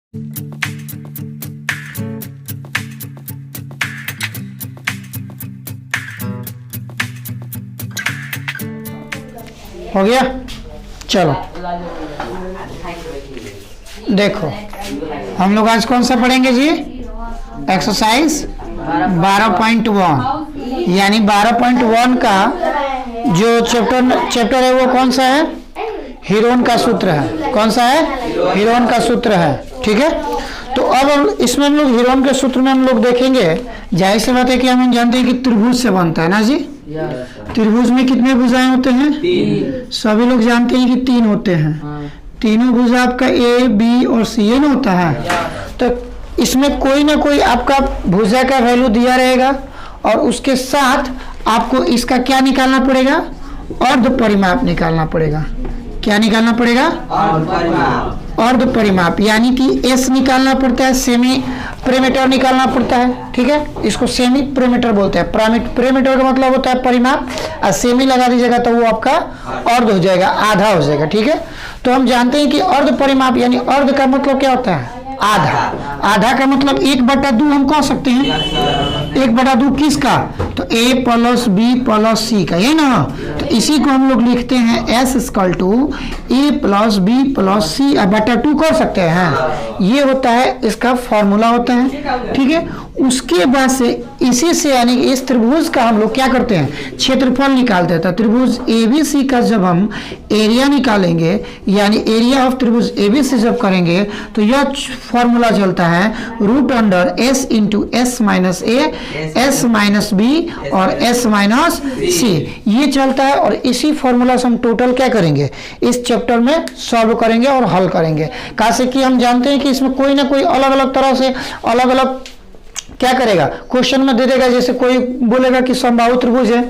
हो गया। चलो देखो, हम लोग आज कौन सा पढ़ेंगे जी? एक्सरसाइज 12.1 यानी 12.1 का जो चैप्टर है वो कौन सा है? हीरोन का सूत्र है। कौन सा है? हीरोन का सूत्र है। ठीक है, तो अब इसमें हम लोग हीरोन के सूत्र में हम लोग देखेंगे। जाहिर सी बात है कि हम जानते हैं कि त्रिभुज से बनता है ना जी। त्रिभुज में कितने भुजाएं होते हैं? 3। सभी लोग जानते हैं कि 3 होते हैं। तीनों भुजा आपका ए बी और सी एन होता है। तो इसमें कोई ना कोई आपका भुजा का वैल्यू दिया रहेगा और उसके साथ आपको इसका क्या निकालना पड़ेगा? अर्ध परिमाप निकालना पड़ेगा। क्या निकालना पड़ेगा? अर्ध परिमाप, यानी कि एस निकालना पड़ता है, सेमी प्रेमीटर निकालना पड़ता है। ठीक है, इसको सेमी प्रेमीटर बोलते हैं। प्रेमीटर का मतलब होता है परिमाप, और सेमी लगा दीजिएगा तो वो आपका अर्ध हो जाएगा, आधा हो जाएगा। ठीक है, तो हम जानते हैं कि अर्ध परिमाप यानी अर्ध का मतलब क्या होता है? आधा। आधा का मतलब 1/2 हम कह सकते हैं। 1/2 किसका? तो a प्लस बी प्लस सी का, ये ना। तो इसी को हम लोग लिखते हैं s = a plus B plus C बटा 2 कर सकते हैं। ये होता है, इसका फॉर्मूला होता है। ठीक है, उसके बाद से इसी से यानी इस त्रिभुज का हम लोग क्या करते हैं? क्षेत्रफल निकालते हैं। तो त्रिभुज ABC का जब हम एरिया निकालेंगे यानी एरिया ऑफ त्रिभुज ABC जब करेंगे तो यह फॉर्मूला चलता है √S × S - A S - B और S - C, ये चलता है। और इसी फॉर्मूला से हम टोटल क्या करेंगे? इस चैप्टर में सॉल्व करेंगे और हल करेंगे। कैसे कि हम जानते हैं कि इसमें कोई ना कोई अलग अलग तरह से अलग अलग क्या करेगा? क्वेश्चन में दे देगा। जैसे कोई बोलेगा कि समबाहु त्रिभुज है,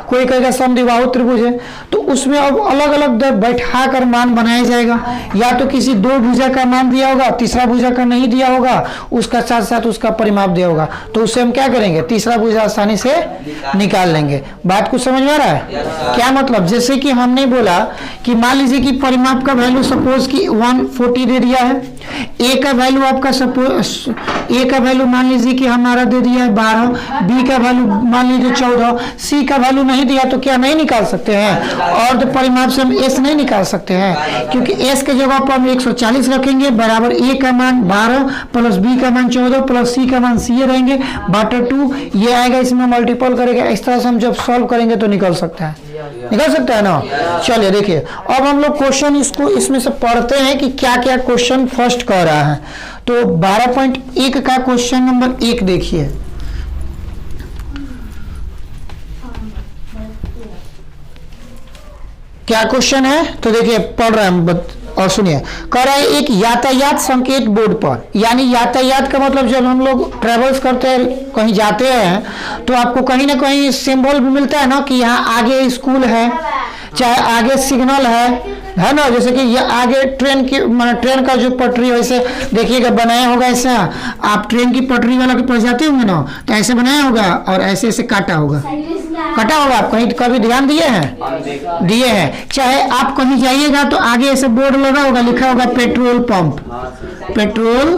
कोई कहेगा समद्विबाहु त्रिभुज है, तो उसमें अब अलग अलग बैठा कर मान बनाया जाएगा। या तो किसी 2 भुजा का मान दिया होगा, तीसरा भुजा का नहीं दिया होगा, उसका साथ साथ उसका परिमाप दिया होगा, तो उससे हम क्या करेंगे? तीसरा भुजा आसानी से निकाल लेंगे। बात कुछ समझ में आ रहा है? क्या मतलब? जैसे कि हमने बोला कि मान लीजिए कि परिमाप का वैल्यू सपोज कि 140 दे दिया है। ए का वैल्यू आपका सपोज ए का वैल्यू मान लीजिए कि हमारा दे दिया है 12, बी का वैल्यू मान लीजिए 14, सी का वैल्यू नहीं दिया तो क्या नहीं निकाल सकते हैं? और परिमाप से हम एस नहीं निकाल सकते हैं, क्योंकि एस के जगह पर हम 140 रखेंगे बराबर ए का मान 12 प्लस बी का मान 14 प्लस सी का मान सी रहेंगे बटा 2, ये आएगा, इसमें मल्टीपल करेगा। इस तरह से हम जब सॉल्व करेंगे तो निकल सकता है, निकल सकता है ना। चलिए देखिए, अब हम लोग क्वेश्चन इसको इसमें से पढ़ते हैं कि क्या क्या क्वेश्चन फर्स्ट कह रहा है। तो 12.1 का क्वेश्चन नंबर 1 देखिए। क्या क्वेश्चन है? तो देखिए पढ़ रहे हैं और सुनिए। कह रहा है एक यातायात संकेत बोर्ड पर, यानी यातायात का मतलब जब हम लोग ट्रेवल्स करते हैं, कहीं जाते हैं, तो आपको कहीं ना कहीं सिंबल भी मिलता है ना कि यहाँ आगे स्कूल है, चाहे आगे सिग्नल है ना। जैसे कि ये आगे ट्रेन की ट्रेन का जो पटरी वैसे देखिएगा बनाया होगा ऐसा। आप ट्रेन की पटरी वाला के पास जाते होंगे ना, तो ऐसे बनाया होगा और ऐसे ऐसे काटा होगा, कटा होगा। आप कहीं कभी ध्यान दिए हैं? दिए हैं। चाहे आप कहीं जाइएगा तो आगे ऐसे बोर्ड लगा होगा, लिखा होगा पेट्रोल पंप, पेट्रोल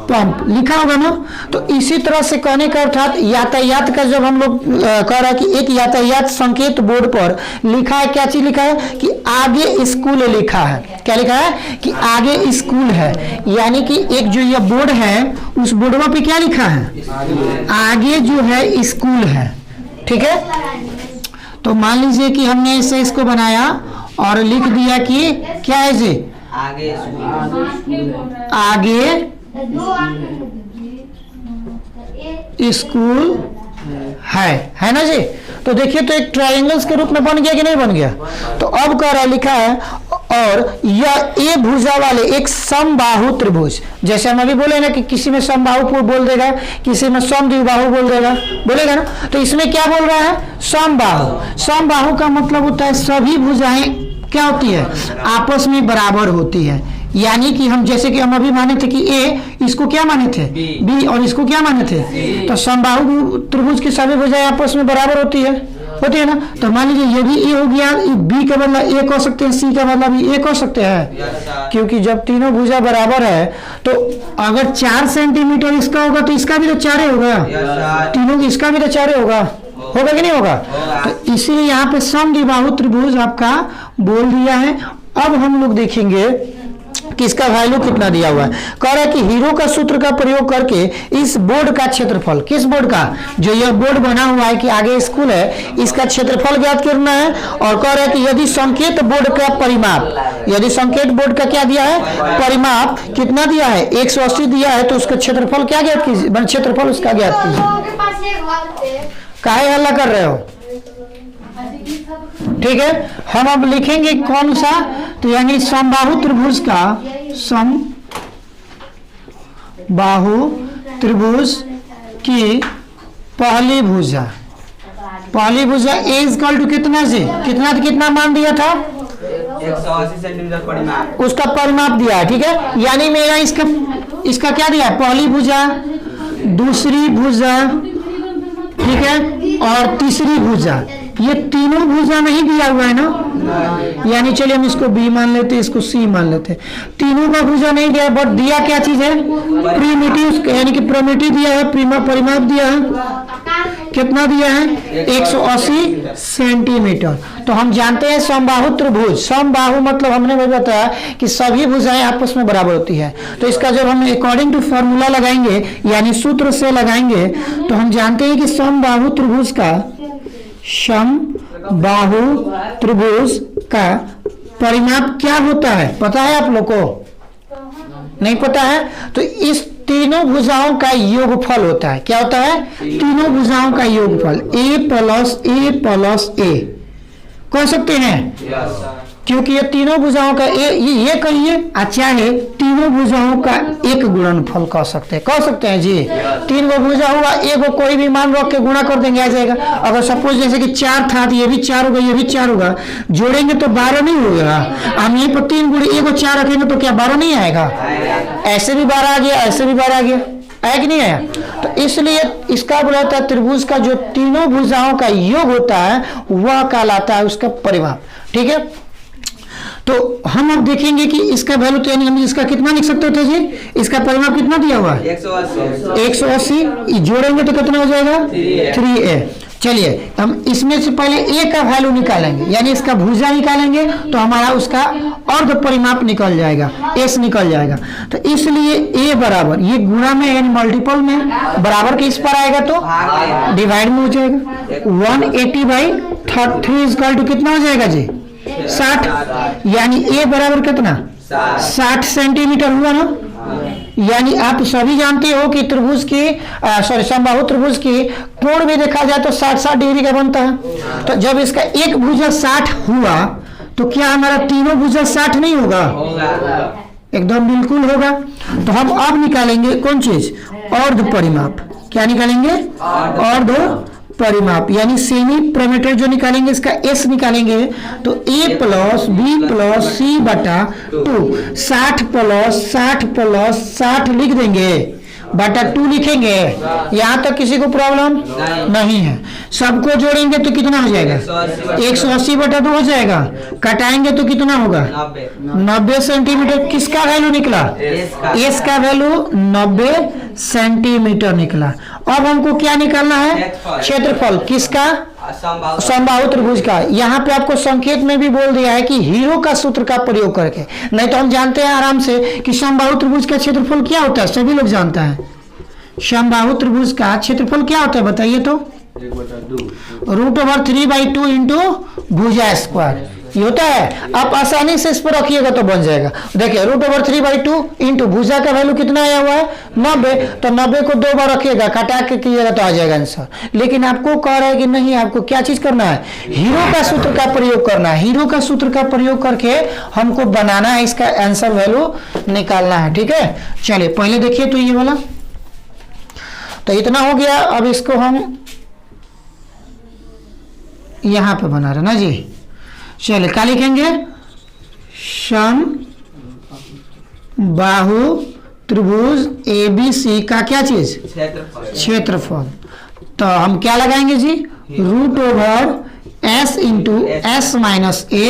पंप लिखा होगा ना। तो इसी तरह से कहने का अर्थात यातायात का जब हम लोग कह रहा है कि एक यातायात संकेत बोर्ड पर लिखा है, क्या चीज लिखा है? कि आगे स्कूल लिखा है। क्या लिखा है? कि आगे स्कूल है, यानी कि एक जो ये बोर्ड है उस बोर्ड पे क्या लिखा है? आगे जो है स्कूल है। ठीक है, तो मान लीजिए कि हमने इसे इसको बनाया और लिख दिया कि क्या है जी? आगे स्कूल है ना जी। तो देखिए, तो एक ट्रायंगल्स के रूप में बन गया कि नहीं बन गया? तो अब कह रहा लिखा है और यह ए भुजा वाले एक समबाहु त्रिभुज, जैसे हम अभी बोले ना कि किसी में समबाहु बोल देगा, किसी में समद्विबाहु बोल देगा, बोलेगा ना। तो इसमें क्या बोल रहा है? समबाहु। समबाहु का मतलब होता है सभी भुजाएं क्या होती है? आपस में बराबर होती है। यानी कि हम जैसे कि हम अभी माने थे कि ए, इसको क्या माने थे? बी, और इसको क्या माने थे? तो समबाहु त्रिभुज की सभी भुजाएं आपस में बराबर होती है। होती है ना। तो मान लीजिए ये भी ए हो गया, बी का बदला एक हो सकते हैं, सी का बदला भी एक हो सकते हैं, क्योंकि जब तीनों भुजा बराबर है तो अगर 4 सेंटीमीटर इसका होगा तो इसका भी तो 4 होगा, तीनों की इसका भी तो 4 होगा कि नहीं होगा। तो इसीलिए यहाँ पे समद्विबाहु त्रिभुज आपका बोल दिया है। अब हम लोग देखेंगे कि इसका वैल्यू कितना दिया हुआ है। कह रहा है कि हीरो का सूत्र का प्रयोग करके इस बोर्ड का क्षेत्रफल, किस बोर्ड का, जो यह बोर्ड बना हुआ है कि आगे स्कूल है, इसका क्षेत्रफल ज्ञात करना है। और कह रहा है कि यदि संकेत बोर्ड का परिमाप, यदि संकेत बोर्ड का क्या दिया है, परिमाप कितना दिया है, 180 दिया है, तो उसका क्षेत्रफल क्या ज्ञात कीजिए, क्षेत्रफल उसका ज्ञात कीजिए। काहे हल्ला कर रहे हो, ठीक है। हम अब लिखेंगे कौन सा, तो यानी समबाहु त्रिभुज का, समबाहु त्रिभुज की पहली भुजा, पहली भुजा ए इक्वल टू कितना से कितना मान दिया था, 180 सेंटीमीटर परिमाप, उसका परिमाप दिया है, ठीक है। यानी मेरा इसका क्या दिया है, पहली भुजा, दूसरी भुजा, ठीक है, और तीसरी भुजा, ये तीनों भुजा नहीं दिया हुआ है ना, यानी चलिए हम इसको बी मान लेते हैं, इसको सी मान लेते हैं। तीनों का भुजा नहीं दिया, बट दिया क्या चीज है, प्रीमिटिव, यानी कि प्रोमिटिव दिया है, परिमाप दिया है, कितना दिया है, 180 सेंटीमीटर। तो हम जानते हैं समबाहु त्रिभुज, समबाहु मतलब हमने भी बताया कि सभी भुजाएं आपस में बराबर होती है। तो इसका जब हम अकॉर्डिंग टू फॉर्मूला लगाएंगे, यानी सूत्र से लगाएंगे, तो हम जानते हैं कि समबाहु त्रिभुज का, समबाहु त्रिभुज का परिमाप क्या होता है, पता है आप लोग को, नहीं पता है। तो इस तीनों भुजाओं का योगफल होता है, क्या होता है, तीनों भुजाओं का योगफल, ए प्लस ए कह सकते हैं, क्योंकि ये तीनों भुजाओं का ये कहिए, अच्छा है, तीनों भुजाओं का एक गुणनफल कह सकते हैं जी। 3 गो भुजा हुआ, एक को कोई भी मान रख के गुणा कर देंगे, आ जाएगा। अगर सपोज जैसे कि 4 था तो ये भी 4 होगा, ये भी 4 होगा, जोड़ेंगे तो 12 नहीं होगा। हम यहीं पर 3 गुणे 1 को 4 रखेंगे तो क्या 12 नहीं आएगा, ऐसे भी 12 आ गया, ऐसे भी 12 आ गया, आया कि नहीं आया। तो इसलिए इसका बोला जाता है त्रिभुज का जो तीनों भुजाओं का योग होता है वह कहलाता है उसका परिमाप, ठीक है। तो हम अब देखेंगे कि इसका वैल्यू, तो यानी हम इसका कितना लिख सकते थे जी, इसका परिमाप कितना दिया हुआ है, 180, जोड़ेंगे तो कितना हो जाएगा, 3a। चलिए हम इसमें से पहले ए का वैल्यू निकालेंगे, यानी इसका भुजा निकालेंगे तो हमारा उसका अर्ध परिमाप निकल जाएगा, एस निकल जाएगा। तो इसलिए ए बराबर, ये गुणा में यानी मल्टीपल में बराबर के इस पर आएगा तो डिवाइड में हो जाएगा, 180/3 इक्वल टू कितना हो जाएगा जी, 60, यानी ए बराबर कितना, 60 सेंटीमीटर हुआ ना। यानी आप सभी जानते हो कि त्रिभुज की समबाहु त्रिभुज की कोण भी देखा जाए तो 60 डिग्री का बनता है। तो जब इसका एक भुजा 60 हुआ तो क्या हमारा तीनों भुजा 60 नहीं होगा, एकदम बिल्कुल होगा। तो हम अब निकालेंगे कौन चीज, अर्ध परिमाप, क्या निकालेंगे, अर्ध परिमाप, यानी सेमी प्रोमीटर जो निकालेंगे इसका एस निकालेंगे तो a plus B plus C बटा 2, 60 प्लस 60 लिख देंगे, बटा 2 लिखेंगे। यहाँ तक किसी को प्रॉब्लम नहीं है। सबको जोड़ेंगे तो कितना हो जाएगा, 180/2 हो जाएगा, कटाएंगे तो कितना होगा, 90 सेंटीमीटर। किसका वैल्यू निकला, एस का वैल्यू 90 सेंटीमीटर निकला। अब हमको क्या निकालना है, क्षेत्रफल किसका, समबाहु त्रिभुज का। यहाँ पे आपको संकेत में भी बोल दिया है कि हीरो का सूत्र का प्रयोग करके, नहीं तो हम जानते हैं आराम से कि समबाहु त्रिभुज का क्षेत्रफल क्या होता है, सभी लोग जानता है। समबाहु त्रिभुज का क्षेत्रफल क्या होता है बताइए तो, √3/2 इंटू भुजा स्क्वायर, ये होता है। आप आसानी से इस पर रखिएगा तो बन जाएगा। देखिए √3/2 इंटू भुजा का वैल्यू कितना आया हुआ है 90, तो 90 को 2 बार रखिएगा, कटा के कीजिएगा तो आ जाएगा आंसर। लेकिन आपको कह रहा है कि नहीं, आपको क्या चीज करना है, हीरो का सूत्र का प्रयोग करना है। हीरो का सूत्र का प्रयोग करके हमको बनाना है, इसका आंसर वैल्यू निकालना है, ठीक है। चलिए पहले देखिए तो ये वाला, तो इतना हो गया। अब इसको हम यहां पे बना रहे ना जी। चलिए क्या लिखेंगे, समबाहु त्रिभुज ABC का क्या चीज, क्षेत्रफल। तो हम क्या लगाएंगे जी, root over S into S minus A,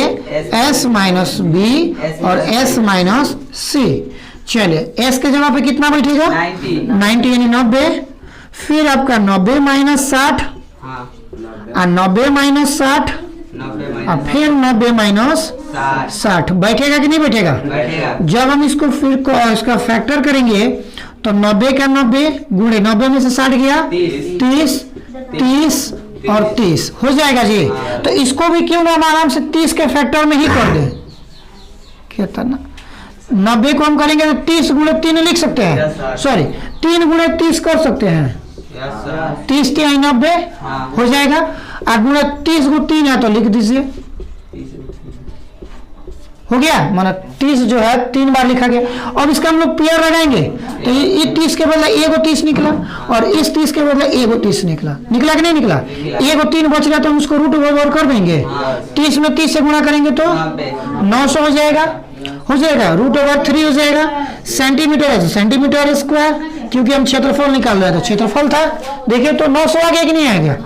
S minus B और एस माइनस सी। चलिए एस के जगह पे कितना बैठेगा 90 यानी 90, फिर आपका 90 माइनस 60 और 90 माइनस 60 और फिर 90 माइनस 60 बैठेगा कि नहीं बैठेगा? जब हम इसको फिर इसका फैक्टर करेंगे तो 90 का 90 गुणे 90 में से 60 गया 30 30 और 30 हो जाएगा जी। तो इसको भी क्यों ना हम आराम से 30 के फैक्टर में ही कर दें। कितना 90 को हम करेंगे तो 30 गुणे 3 लिख सकते हैं, सॉरी 3 गुणे 30 कर सकते हैं। 30 3 90 हो जाएगा, और गुणे 30 को 3 है तो लिख दीजिए, हो गया। माना 30 जो है 3 बार लिखा गया। अब इसका हम लोग पेयर लगाएंगे तो ये 30 के बदले ए को 30 निकला और इस 30 के बदले ए को 30 निकला, निकला कि नहीं निकला? ए को 3 बच रहा तो हम उसको रूट ओवर कर देंगे, 30 में 30 से गुणा करेंगे तो 900 हो जाएगा, रूट ओवर 3 हो जाएगा। सेंटीमीटर है तो सेंटीमीटर स्क्वायर, क्योंकि हम क्षेत्रफल निकाल रहे थे, क्षेत्रफल था। देखिए तो 900 आ गया कि नहीं आएगा?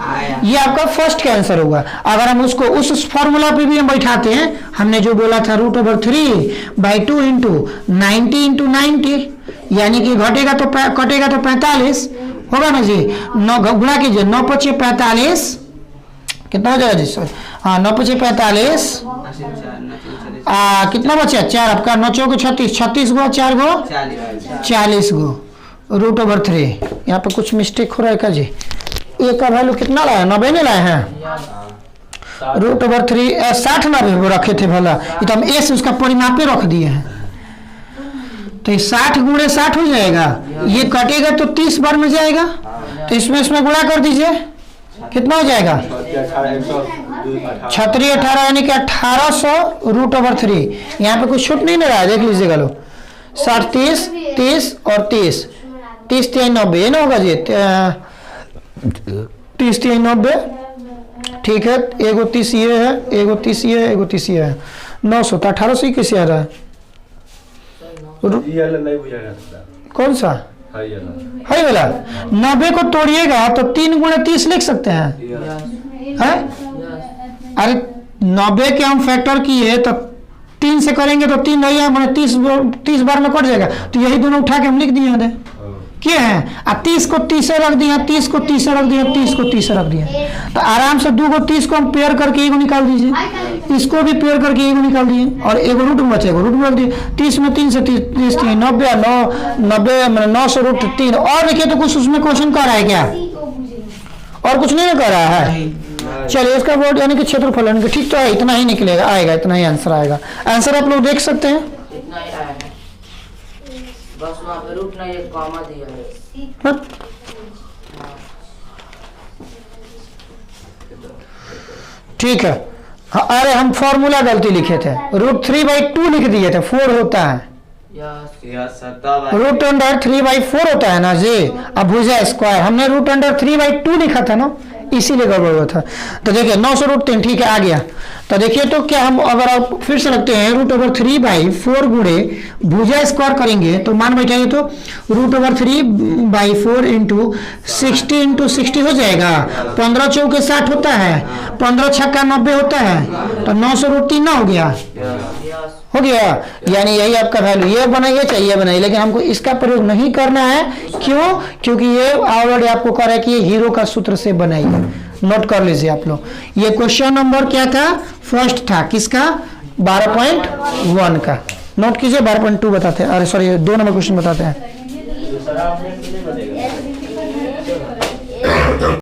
ये आपका फर्स्ट का आंसर होगा। अगर हम उसको उस फॉर्मूला पे भी हम बैठाते हैं, हमने जो बोला था रूट ओवर 3/2 इंटू 90 इंटू 90, यानी कि घटेगा तो कटेगा तो 45 होगा ना जी। 9 गुणा कीजिए, 9 5 45 कितना हो जाएगा जी? सर हाँ 9 5 45 कितना बचा 4 आपका, 9 चौक 36, 36 गो 4 गो 40 गो रूट ओवर 3। यहाँ पे कुछ मिस्टेक हो रहा है क्या जी? ए का वैल्यू कितना लाया? 90 नहीं लाए हैं। रूट ओवर 3 60 90 रखे थे भला, ये तो हम ए से उसका परिमापे रख दिए हैं। तो ये 60 गुणे 60 हो जाएगा, ये कटेगा तो 30 बार में जाएगा, तो इसमें गुणा कर दीजिए, कितना हो जाएगा? 36 18 यानी कि 1800 रूट ओवर 3। यहाँ पे कुछ छूट नहीं रहा है, देख लीजिएगा लो। 60 30 30 और 30 30 3 90 ये ना होगा जी, 30 3 90 ठीक है। एगो 30 ये है, एगो 30 ये है, एगो 30 ये है, 900 तो 1800 कैसे आ रहा है? कौन सा है वाला? 90 को तोड़िएगा तो 3 गुणे 30 लिख सकते हैं। अरे 90 के हम फैक्टर किए तो 3 से करेंगे तो 3 नहीं है, 30 बार में कट जाएगा, तो यही दोनों उठा के हम लिख दिए हैं क्या है। 30 को 30 रख दिया, 30 को 30 रख दिया, 30 को 30 रख दिया, तो आराम से 2 को 30 को हम पेयर करके एगो निकाल दीजिए, इसको भी पेयर करके एगो निकाल दिए और एगो रूट में बचेगा, रूट में रख दिए। 30 में 3 से 30 90 90 900 रूट 3। और देखिए तो कुछ उसमें क्वेश्चन कर रहा है क्या? और कुछ नहीं कर रहा है। चलिए इसका बोर्ड यानी कि क्षेत्रफल यानी कि ठीक तो है, इतना ही निकलेगा, आएगा इतना ही आंसर आएगा। आंसर आप लोग देख सकते हैं, बस वहाँ पे रूट नहीं एक कॉमा दिया है। ठीक है। हाँ, अरे हम फॉर्मूला गलती लिखे थे, रूट 3/2 लिख दिए थे, 4 होता है, रूट अंडर 3/4 होता है ना जी। अब भुजा स्क्वायर हमने रूट अंडर 3/2 लिखा था ना, इसीलिए गड़बड़ हुआ था। तो देखिए 900 रूट 3 ठीक है आ गया। तो देखिए तो क्या हम अगर आप फिर से रखते हैं रूट ओवर 3/4 गुणे भुजा स्क्वायर करेंगे तो मान बैठाइए तो रूट ओवर 3/4 इंटू 60 इंटू 60 हो जाएगा। 15 चौके 60 होता है, 15 छक्का 90 होता है, तो 900 रूट 3 ना हो गया, हो गया। यानी यही आपका वैल्यू, ये बनाइए चाहिए बनाइए, लेकिन हमको इसका प्रयोग नहीं करना है। क्यों? क्योंकि ये ऑलरेडी आपको कह रहा है कि ये हीरो का सूत्र से बनाइए, नोट कर लीजिए आप लोग। ये क्वेश्चन नंबर क्या था? फर्स्ट था किसका? 12.1 का। नोट कीजिए, 12.2 बताते हैं, अरे सॉरी 2 नंबर क्वेश्चन बताते हैं।